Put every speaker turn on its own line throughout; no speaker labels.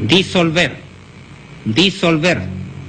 disolver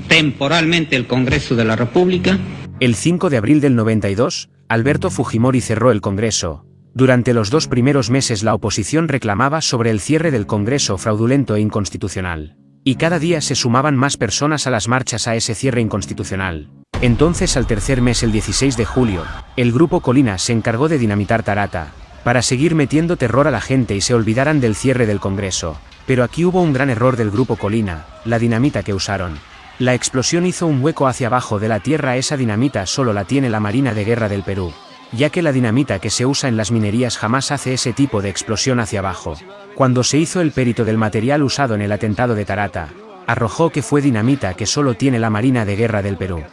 temporalmente el Congreso de la República.
El 5 de abril del 92, Alberto Fujimori cerró el Congreso. Durante los 2 primeros meses la oposición reclamaba sobre el cierre del Congreso fraudulento e inconstitucional. Y cada día se sumaban más personas a las marchas a ese cierre inconstitucional. Entonces, al tercer mes, el 16 de julio, el Grupo Colina se encargó de dinamitar Tarata, para seguir metiendo terror a la gente y se olvidaran del cierre del Congreso. Pero aquí hubo un gran error del Grupo Colina, la dinamita que usaron. La explosión hizo un hueco hacia abajo de la tierra. Esa dinamita solo la tiene la Marina de Guerra del Perú, ya que la dinamita que se usa en las minerías jamás hace ese tipo de explosión hacia abajo. Cuando se hizo el perito del material usado en el atentado de Tarata, arrojó que fue dinamita que solo tiene la Marina de Guerra del Perú.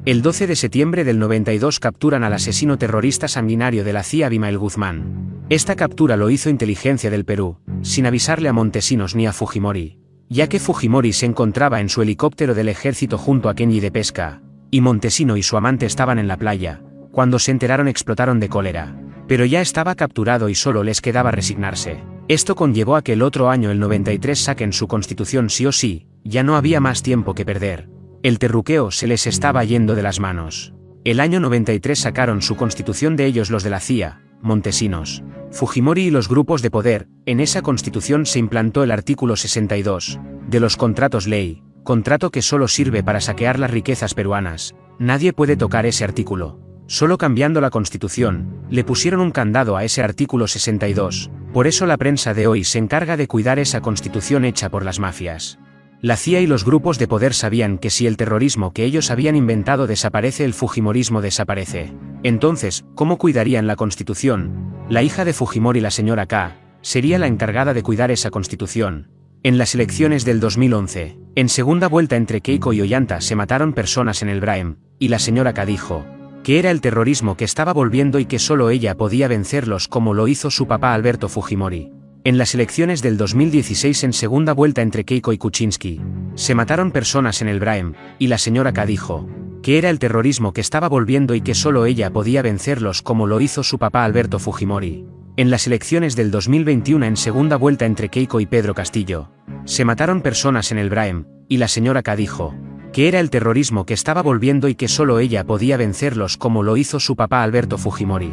El 12 de septiembre del 92 capturan al asesino terrorista sanguinario de la CIA Abimael Guzmán. Esta captura lo hizo Inteligencia del Perú, sin avisarle a Montesinos ni a Fujimori, ya que Fujimori se encontraba en su helicóptero del ejército junto a Kenji de pesca, y Montesino y su amante estaban en la playa. Cuando se enteraron explotaron de cólera, pero ya estaba capturado y solo les quedaba resignarse. Esto conllevó a que el otro año, el 93, saquen su constitución sí o sí, ya no había más tiempo que perder. El terruqueo se les estaba yendo de las manos. El año 93 sacaron su constitución de ellos, los de la CIA, Montesinos, Fujimori y los grupos de poder. En esa constitución se implantó el artículo 62, de los contratos ley, contrato que solo sirve para saquear las riquezas peruanas. Nadie puede tocar ese artículo. Solo cambiando la Constitución, le pusieron un candado a ese artículo 62, por eso la prensa de hoy se encarga de cuidar esa Constitución hecha por las mafias. La CIA y los grupos de poder sabían que si el terrorismo que ellos habían inventado desaparece, el fujimorismo desaparece. Entonces, ¿cómo cuidarían la Constitución? La hija de Fujimori, la señora K, sería la encargada de cuidar esa Constitución. En las elecciones del 2011, en segunda vuelta entre Keiko y Ollanta se mataron personas en el Braem, y la señora K dijo que era el terrorismo que estaba volviendo y que solo ella podía vencerlos, como lo hizo su papá Alberto Fujimori. En las elecciones del 2016, en segunda vuelta entre Keiko y Kuczynski, se mataron personas en el Braem, y la señora K dijo que era el terrorismo que estaba volviendo y que solo ella podía vencerlos, como lo hizo su papá Alberto Fujimori. En las elecciones del 2021, en segunda vuelta entre Keiko y Pedro Castillo, se mataron personas en el Braem, y la señora K dijo que era el terrorismo que estaba volviendo y que solo ella podía vencerlos, como lo hizo su papá Alberto Fujimori.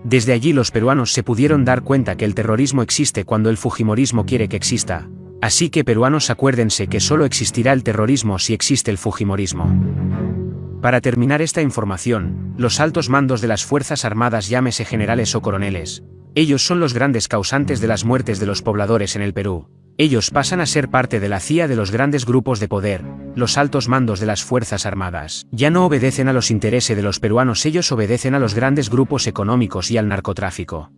Desde allí los peruanos se pudieron dar cuenta que el terrorismo existe cuando el fujimorismo quiere que exista. Así que, peruanos, acuérdense que solo existirá el terrorismo si existe el fujimorismo. Para terminar esta información, los altos mandos de las Fuerzas Armadas, llámese generales o coroneles, ellos son los grandes causantes de las muertes de los pobladores en el Perú. Ellos pasan a ser parte de la CIA, de los grandes grupos de poder. Los altos mandos de las Fuerzas Armadas ya no obedecen a los intereses de los peruanos, ellos obedecen a los grandes grupos económicos y al narcotráfico.